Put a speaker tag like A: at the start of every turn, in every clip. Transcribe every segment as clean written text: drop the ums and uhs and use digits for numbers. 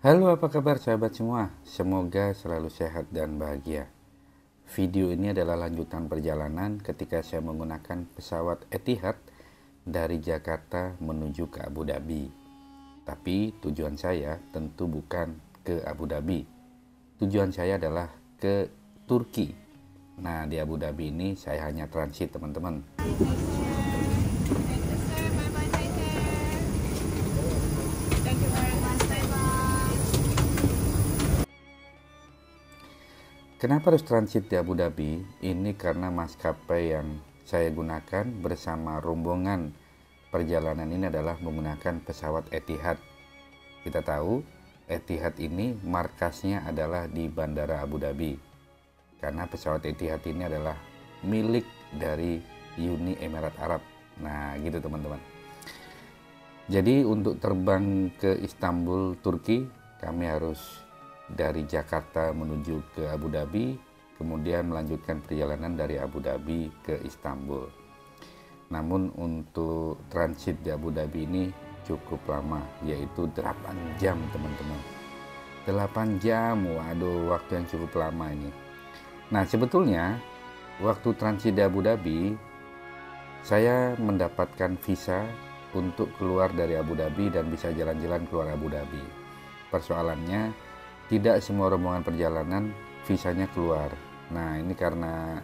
A: Halo, apa kabar sahabat semua? Semoga selalu sehat dan bahagia. Video ini adalah lanjutan perjalanan ketika saya menggunakan pesawat Etihad dari Jakarta menuju ke Abu Dhabi. Tapi tujuan saya tentu bukan ke Abu Dhabi. Tujuan saya adalah ke Turki. Nah, di Abu Dhabi ini saya hanya transit, teman-teman. Kenapa harus transit di Abu Dhabi? Ini karena maskapai yang saya gunakan bersama rombongan perjalanan ini adalah menggunakan pesawat Etihad. Kita tahu Etihad ini markasnya adalah di Bandara Abu Dhabi. Karena pesawat Etihad ini adalah milik dari Uni Emirat Arab. Nah, gitu teman-teman. Jadi untuk terbang ke Istanbul, Turki, kami harus dari Jakarta menuju ke Abu Dhabi, kemudian melanjutkan perjalanan dari Abu Dhabi ke Istanbul. Namun untuk transit di Abu Dhabi ini cukup lama, yaitu 8 jam teman-teman. 8 jam, waduh, waktu yang cukup lama ini. Nah, sebetulnya waktu transit di Abu Dhabi, saya mendapatkan visa untuk keluar dari Abu Dhabi dan bisa jalan-jalan keluar Abu Dhabi. Persoalannya, tidak semua rombongan perjalanan visanya keluar. Nah, ini karena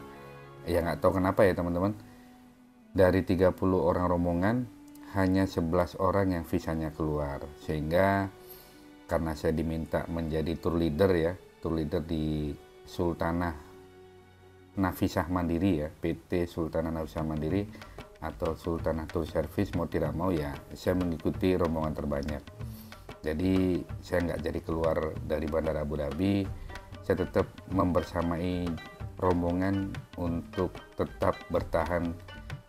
A: ya nggak tahu kenapa ya teman-teman. Dari 30 orang rombongan hanya 11 orang yang visanya keluar. Sehingga karena saya diminta menjadi tour leader ya, tour leader di Sultanah Nafisah Mandiri ya, PT Sultanah Nafisah Mandiri atau Sultanah Tour Service, mau tidak mau ya saya mengikuti rombongan terbanyak. Jadi saya nggak jadi keluar dari Bandara Abu Dhabi, saya tetap membersamai rombongan untuk tetap bertahan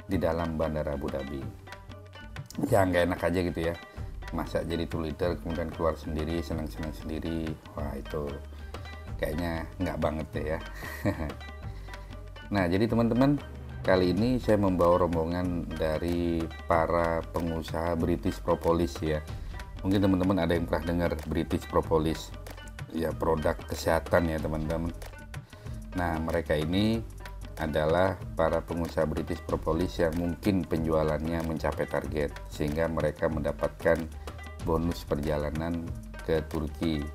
A: di dalam Bandara Abu Dhabi. Ya nggak enak aja gitu ya, masa jadi tour leader kemudian keluar sendiri, senang-senang sendiri, wah itu kayaknya nggak banget deh ya. Nah jadi teman-teman, kali ini saya membawa rombongan dari para pengusaha British Propolis ya. Mungkin teman-teman ada yang pernah dengar British Propolis, ya produk kesehatan ya teman-teman. Nah mereka ini adalah para pengusaha British Propolis yang mungkin penjualannya mencapai target, sehingga mereka mendapatkan bonus perjalanan ke Turki.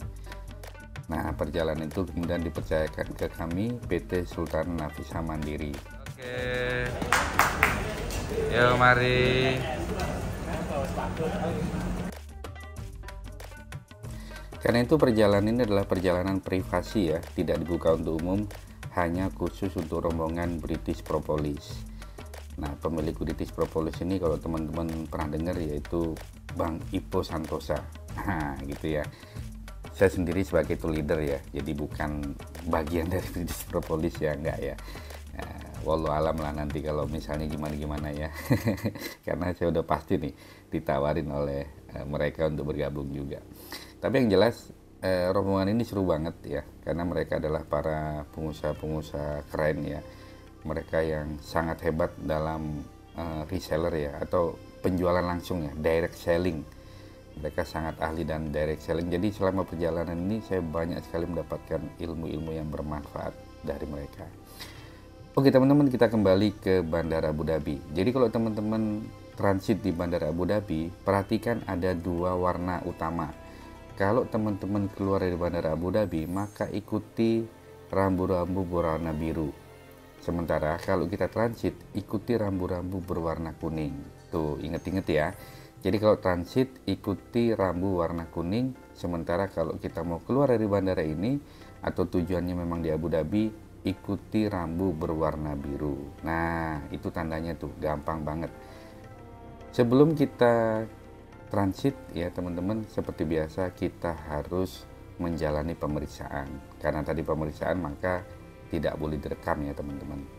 A: Nah perjalanan itu kemudian dipercayakan ke kami PT Sultan Nafisah Mandiri.
B: Oke, yuk mari.
A: Karena itu perjalanan ini adalah perjalanan privasi ya, tidak dibuka untuk umum, hanya khusus untuk rombongan British Propolis. Nah, pemilik British Propolis ini kalau teman-teman pernah dengar yaitu Bang Ipo Santosa. Nah, gitu ya. Saya sendiri sebagai tour leader ya, jadi bukan bagian dari British Propolis ya, enggak ya. Wallahu alam lah nanti kalau misalnya gimana-gimana ya. Karena saya udah pasti nih ditawarin oleh mereka untuk bergabung juga. Tapi yang jelas rombongan ini seru banget ya, karena mereka adalah para pengusaha-pengusaha keren ya. Mereka yang sangat hebat dalam reseller ya, atau penjualan langsung ya, direct selling. Mereka sangat ahli dan direct selling. Jadi selama perjalanan ini saya banyak sekali mendapatkan ilmu-ilmu yang bermanfaat dari mereka. Oke teman-teman, kita kembali ke Bandara Abu Dhabi. Jadi kalau teman-teman transit di Bandara Abu Dhabi, perhatikan ada dua warna utama. Kalau teman-teman keluar dari Bandara Abu Dhabi, maka ikuti rambu-rambu berwarna biru. Sementara kalau kita transit, ikuti rambu-rambu berwarna kuning. Tuh, inget-inget ya. Jadi kalau transit, ikuti rambu warna kuning. Sementara kalau kita mau keluar dari bandara ini, atau tujuannya memang di Abu Dhabi, ikuti rambu berwarna biru. Nah, itu tandanya tuh, gampang banget. Sebelum kita transit ya teman-teman, seperti biasa kita harus menjalani pemeriksaan. Karena tadi pemeriksaan maka tidak boleh direkam ya teman-teman.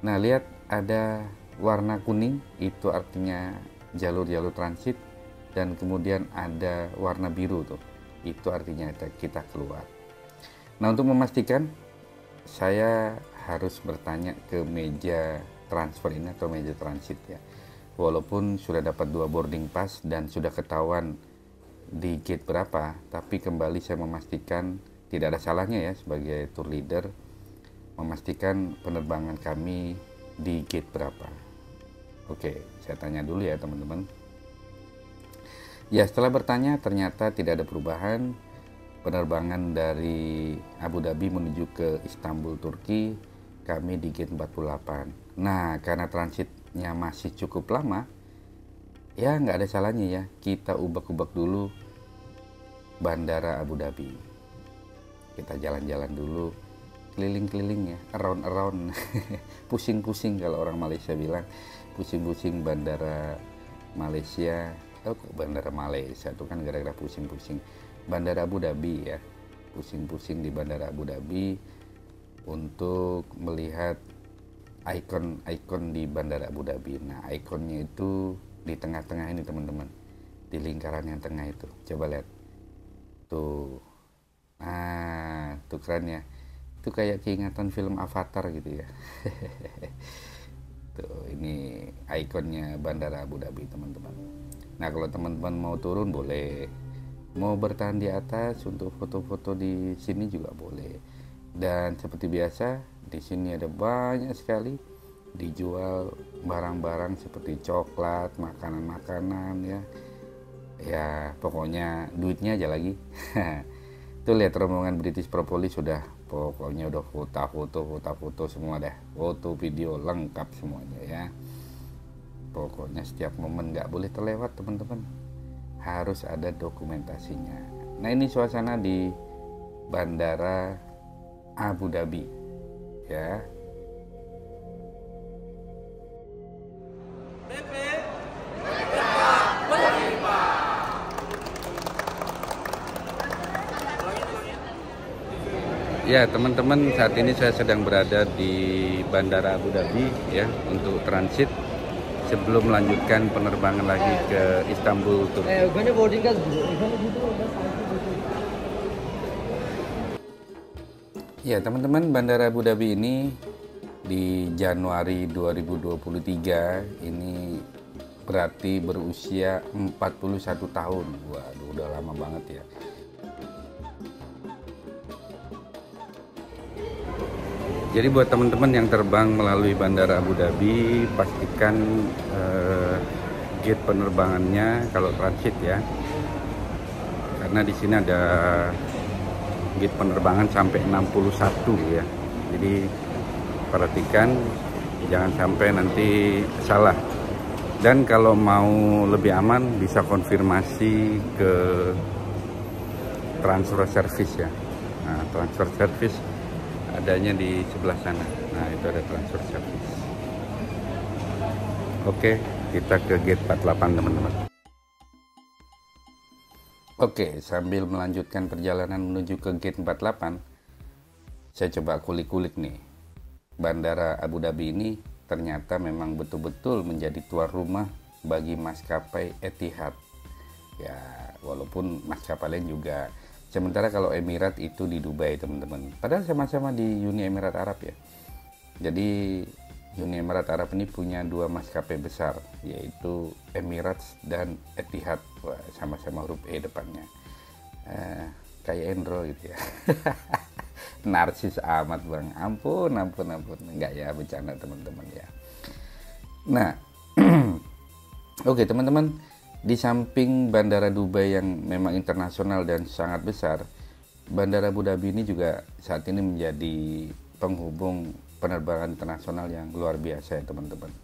A: Nah lihat ada warna kuning, itu artinya jalur-jalur transit. Dan kemudian ada warna biru tuh, itu artinya kita keluar. Nah untuk memastikan, saya harus bertanya ke meja transfer ini atau meja transit ya. Walaupun sudah dapat 2 boarding pass dan sudah ketahuan di gate berapa, tapi kembali saya memastikan tidak ada salahnya ya sebagai tour leader memastikan penerbangan kami di gate berapa. Oke, saya tanya dulu ya teman-teman. Ya, setelah bertanya ternyata tidak ada perubahan. Penerbangan dari Abu Dhabi menuju ke Istanbul, Turki, kami di gate 48. Nah, karena transitnya masih cukup lama, ya nggak ada salahnya ya kita ubek-ubek dulu Bandara Abu Dhabi. Kita jalan-jalan dulu, keliling-keliling ya, around-around, pusing-pusing kalau orang Malaysia bilang, pusing-pusing Bandara Malaysia. Oh, kok Bandara Malaysia itu kan gara-gara pusing-pusing. Bandara Abu Dhabi ya, pusing-pusing di Bandara Abu Dhabi untuk melihat ikon-ikon di Bandara Abu Dhabi. Nah, ikonnya itu di tengah-tengah ini teman-teman, di lingkaran yang tengah itu. Coba lihat tuh, nah tuh keren ya, itu kayak keingatan film Avatar gitu ya. Tuh, ini ikonnya Bandara Abu Dhabi teman-teman. Nah, kalau teman-teman mau turun boleh, mau bertahan di atas untuk foto-foto di sini juga boleh. Dan seperti biasa di sini ada banyak sekali dijual barang-barang seperti coklat, makanan-makanan ya. Ya pokoknya duitnya aja lagi. Tuh lihat rombongan British Propolis sudah, pokoknya udah foto-foto semua dah, foto video lengkap semuanya ya. Pokoknya setiap momen nggak boleh terlewat teman-teman, harus ada dokumentasinya. Nah, ini suasana di Bandara Abu Dhabi ya. Ya teman-teman, saat ini saya sedang berada di Bandara Abu Dhabi ya untuk transit sebelum melanjutkan penerbangan lagi ke Istanbul, Turki. Ya teman-teman, Bandara Abu Dhabi ini di Januari 2023 ini berarti berusia 41 tahun. Waduh, udah lama banget ya. Jadi buat teman-teman yang terbang melalui Bandara Abu Dhabi, pastikan gate penerbangannya kalau transit ya, karena di sini ada gate penerbangan sampai 61 ya. Jadi perhatikan jangan sampai nanti salah. Dan kalau mau lebih aman bisa konfirmasi ke transfer service ya. Nah, transfer service adanya di sebelah sana. Nah, itu ada transfer service. Oke, kita ke gate 48 teman-teman. Oke, sambil melanjutkan perjalanan menuju ke gate 48, saya coba kulik-kulik nih. Bandara Abu Dhabi ini ternyata memang betul-betul menjadi tuan rumah bagi maskapai Etihad. Ya, walaupun maskapai lain juga. Sementara kalau Emirat itu di Dubai teman-teman. Padahal sama-sama di Uni Emirat Arab ya. Jadi Uni Emirat Arab ini punya dua maskapai besar, yaitu Emirates dan Etihad. Wah, sama-sama huruf E depannya. Kayak Endro gitu ya. Narsis amat bang. Ampun. Enggak ya, bercanda teman-teman ya. Nah, oke teman-teman. Di samping Bandara Dubai yang memang internasional dan sangat besar, Bandara Abu Dhabi ini juga saat ini menjadi penghubung penerbangan internasional yang luar biasa ya teman-teman.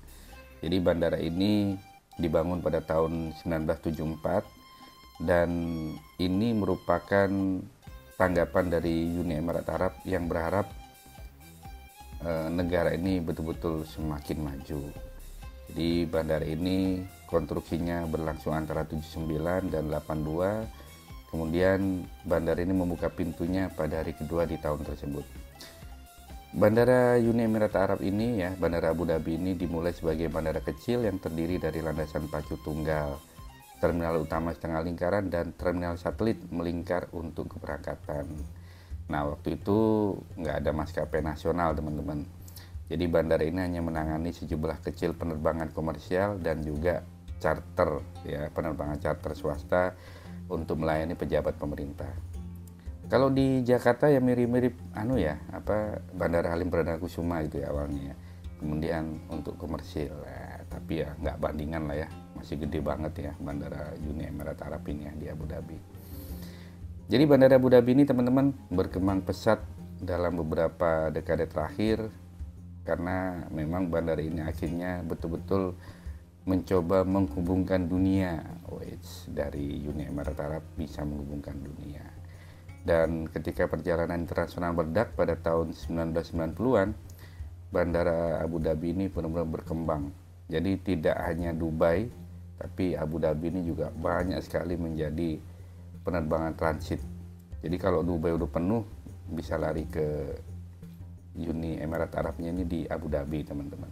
A: Jadi bandara ini dibangun pada tahun 1974 dan ini merupakan tanggapan dari Uni Emirat Arab yang berharap negara ini betul-betul semakin maju. Jadi bandara ini konstruksinya berlangsung antara 79 dan 82. Kemudian bandara ini membuka pintunya pada hari kedua di tahun tersebut. Bandara Uni Emirat Arab ini ya, Bandara Abu Dhabi ini dimulai sebagai bandara kecil yang terdiri dari landasan pacu tunggal, terminal utama setengah lingkaran dan terminal satelit melingkar untuk keberangkatan. Nah, waktu itu nggak ada maskapai nasional teman-teman. Jadi bandara ini hanya menangani sejumlah kecil penerbangan komersial dan juga charter ya, penerbangan charter swasta untuk melayani pejabat pemerintah. Kalau di Jakarta ya mirip-mirip Bandara Halim Perdana Kusuma itu ya awalnya ya. Kemudian untuk komersil tapi ya nggak bandingan lah ya, masih gede banget ya Bandara Uni Emirat Arab ini ya di Abu Dhabi. Jadi Bandara Abu Dhabi ini teman-teman berkembang pesat dalam beberapa dekade terakhir, karena memang bandara ini akhirnya betul-betul mencoba menghubungkan dunia. Dari Uni Emirat Arab bisa menghubungkan dunia. Dan ketika perjalanan internasional meledak pada tahun 1990-an, Bandara Abu Dhabi ini benar-benar berkembang. Jadi tidak hanya Dubai, tapi Abu Dhabi ini juga banyak sekali menjadi penerbangan transit. Jadi kalau Dubai udah penuh, bisa lari ke Uni Emirat Arabnya ini di Abu Dhabi, teman-teman.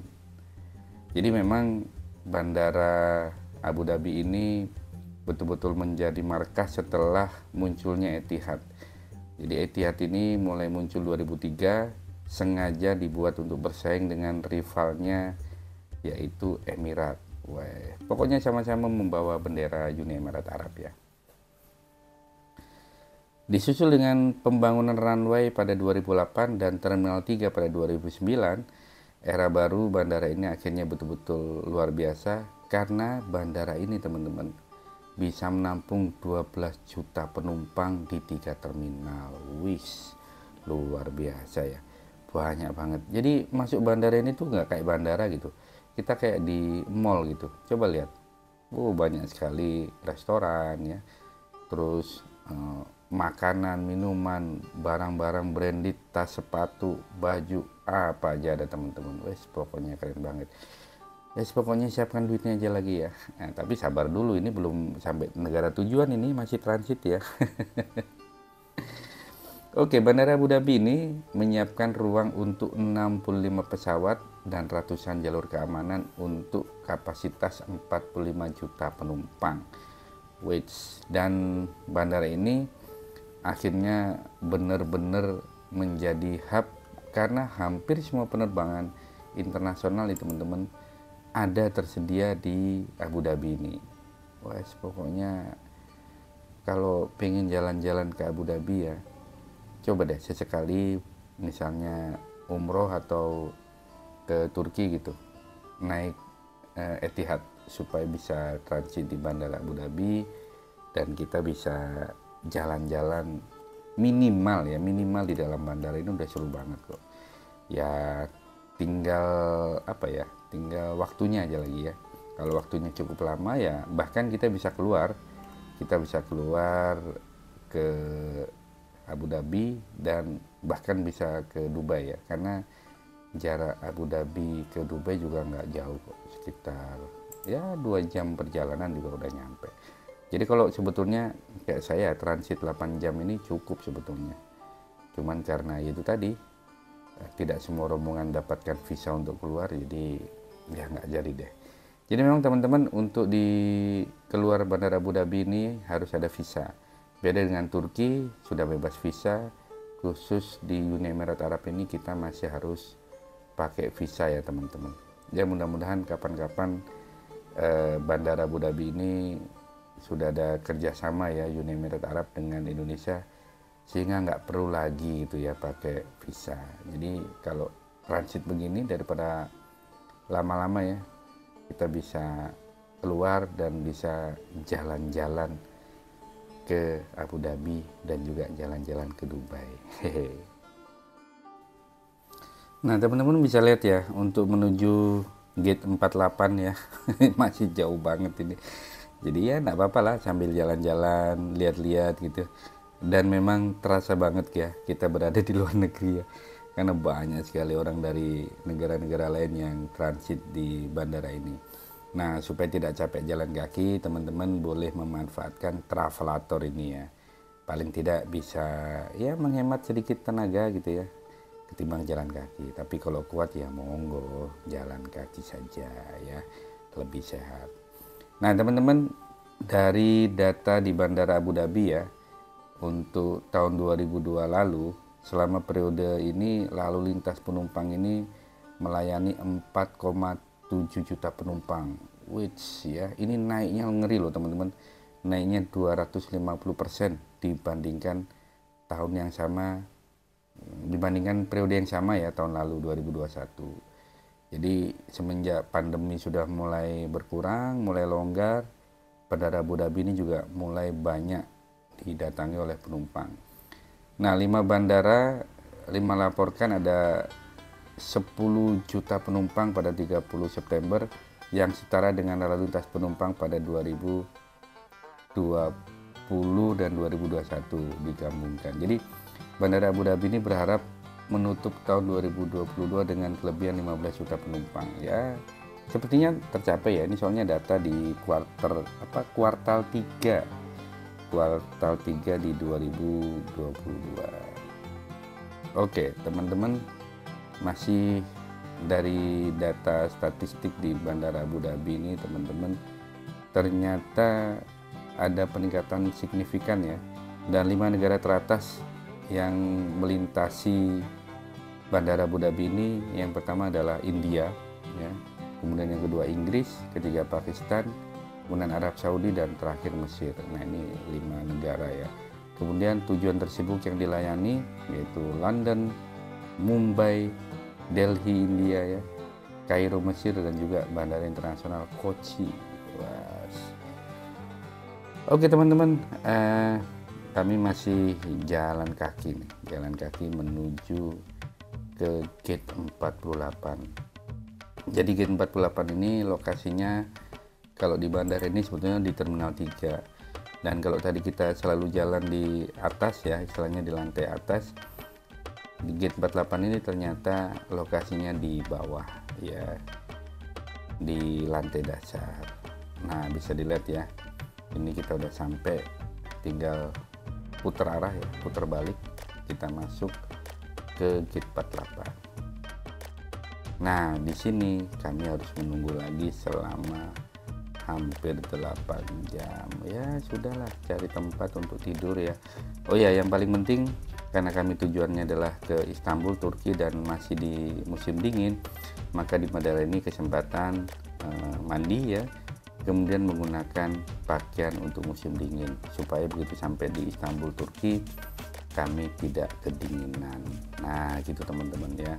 A: Jadi memang Bandara Abu Dhabi ini betul-betul menjadi markas setelah munculnya Etihad. Jadi Etihad ini mulai muncul 2003, sengaja dibuat untuk bersaing dengan rivalnya yaitu Emirat. Pokoknya sama-sama membawa bendera Uni Emirat Arab ya. Disusul dengan pembangunan runway pada 2008 dan Terminal 3 pada 2009, era baru bandara ini akhirnya betul-betul luar biasa, karena bandara ini teman-teman bisa menampung 12 juta penumpang di 3 terminal. Luar biasa ya, banyak banget. Jadi masuk bandara ini tuh nggak kayak bandara gitu, kita kayak di mall gitu. Coba lihat, banyak sekali restoran ya, terus makanan, minuman, barang-barang branded, tas, sepatu, baju, apa aja ada teman-teman. Pokoknya keren banget. Pokoknya siapkan duitnya aja lagi ya. Tapi sabar dulu, ini belum sampai negara tujuan, ini masih transit ya. Oke, Bandara Abu Dhabi ini menyiapkan ruang untuk 65 pesawat dan ratusan jalur keamanan untuk kapasitas 45 juta penumpang. Dan bandara ini akhirnya benar-benar menjadi hub, karena hampir semua penerbangan internasional itu teman-teman ada tersedia di Abu Dhabi ini. Pokoknya kalau pengen jalan-jalan ke Abu Dhabi ya, coba deh sesekali misalnya umroh atau ke Turki gitu, naik Etihad supaya bisa transit di Bandara Abu Dhabi, dan kita bisa jalan-jalan minimal di dalam bandara ini udah seru banget kok. Ya tinggal tinggal waktunya aja lagi ya. Kalau waktunya cukup lama ya bahkan kita bisa keluar ke Abu Dhabi, dan bahkan bisa ke Dubai ya, karena jarak Abu Dhabi ke Dubai juga nggak jauh kok, sekitar ya 2 jam perjalanan juga udah nyampe. Jadi kalau sebetulnya kayak saya transit 8 jam ini cukup sebetulnya, cuman karena itu tadi tidak semua rombongan dapatkan visa untuk keluar, jadi ya nggak jadi deh. Jadi memang teman-teman untuk di keluar Bandara Abu Dhabi ini harus ada visa. Beda dengan Turki, sudah bebas visa. Khusus di Uni Emirat Arab ini kita masih harus pakai visa ya teman-teman. Ya mudah-mudahan kapan-kapan Bandara Abu Dhabi ini sudah ada kerjasama ya Uni Emirat Arab dengan Indonesia, sehingga nggak perlu lagi itu ya pakai visa. Jadi kalau transit begini, daripada lama-lama ya, kita bisa keluar dan bisa jalan-jalan ke Abu Dhabi dan juga jalan-jalan ke Dubai. Nah teman-teman bisa lihat ya, untuk menuju gate 48 ya masih jauh banget ini. Jadi ya enggak apa-apa lah sambil jalan-jalan, lihat-lihat gitu. Dan memang terasa banget ya kita berada di luar negeri ya. Karena banyak sekali orang dari negara-negara lain yang transit di bandara ini. Nah, supaya tidak capek jalan kaki, teman-teman boleh memanfaatkan travelator ini ya. Paling tidak bisa ya menghemat sedikit tenaga gitu ya, ketimbang jalan kaki. Tapi kalau kuat ya monggo jalan kaki saja ya, lebih sehat. Nah teman-teman, dari data di Bandara Abu Dhabi ya, untuk tahun 2002 lalu, selama periode ini lalu lintas penumpang ini melayani 4,7 juta penumpang. Which ya, ini naiknya ngeri loh teman-teman. naiknya 250% dibandingkan tahun yang sama, dibandingkan periode yang sama ya, tahun lalu 2021. Jadi semenjak pandemi sudah mulai berkurang, mulai longgar, Bandara Abu Dhabi ini juga mulai banyak didatangi oleh penumpang. Nah, 5 bandara melaporkan ada 10 juta penumpang pada 30 September yang setara dengan lalu lintas penumpang pada 2020 dan 2021 digabungkan. Jadi Bandara Abu Dhabi ini berharap menutup tahun 2022 dengan kelebihan 15 juta penumpang. Ya, sepertinya tercapai ya. Ini soalnya data di kuartal 3 di 2022. Oke, teman-teman, masih dari data statistik di Bandara Abu Dhabi ini, teman-teman, ternyata ada peningkatan signifikan ya. Dan 5 negara teratas yang melintasi Bandara Abu Dhabi ini, yang pertama adalah India ya, kemudian yang kedua Inggris, ketiga Pakistan, kemudian Arab Saudi, dan terakhir Mesir. Nah, ini 5 negara ya. Kemudian tujuan tersibuk yang dilayani yaitu London, Mumbai, Delhi India ya, Kairo Mesir, dan juga Bandara Internasional Kochi. Oke teman-teman, kami masih jalan kaki menuju ke gate 48. Jadi gate 48 ini lokasinya kalau di bandara ini sebetulnya di Terminal 3. Dan kalau tadi kita selalu jalan di atas ya, istilahnya di lantai atas, di gate 48 ini ternyata lokasinya di bawah ya, di lantai dasar. Nah, bisa dilihat ya, ini kita udah sampai, tinggal putar arah ya, putar balik, kita masuk ke gate 48. Nah, di sini kami harus menunggu lagi selama hampir 8 jam. Ya sudahlah, cari tempat untuk tidur ya. Oh ya, yang paling penting, karena kami tujuannya adalah ke Istanbul, Turki, dan masih di musim dingin, maka di bandara ini kesempatan mandi ya, kemudian menggunakan pakaian untuk musim dingin, supaya begitu sampai di Istanbul, Turki, kami tidak kedinginan. Nah gitu teman-teman ya.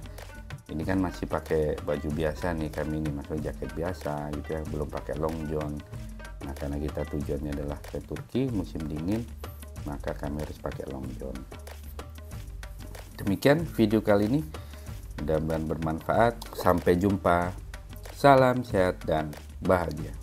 A: Ini kan masih pakai baju biasa nih, kami ini masih jaket biasa gitu ya, belum pakai long john. Nah, karena kita tujuannya adalah ke Turki musim dingin, maka kami harus pakai long john. Demikian video kali ini, mudah-mudahan bermanfaat. Sampai jumpa, salam sehat dan bahagia.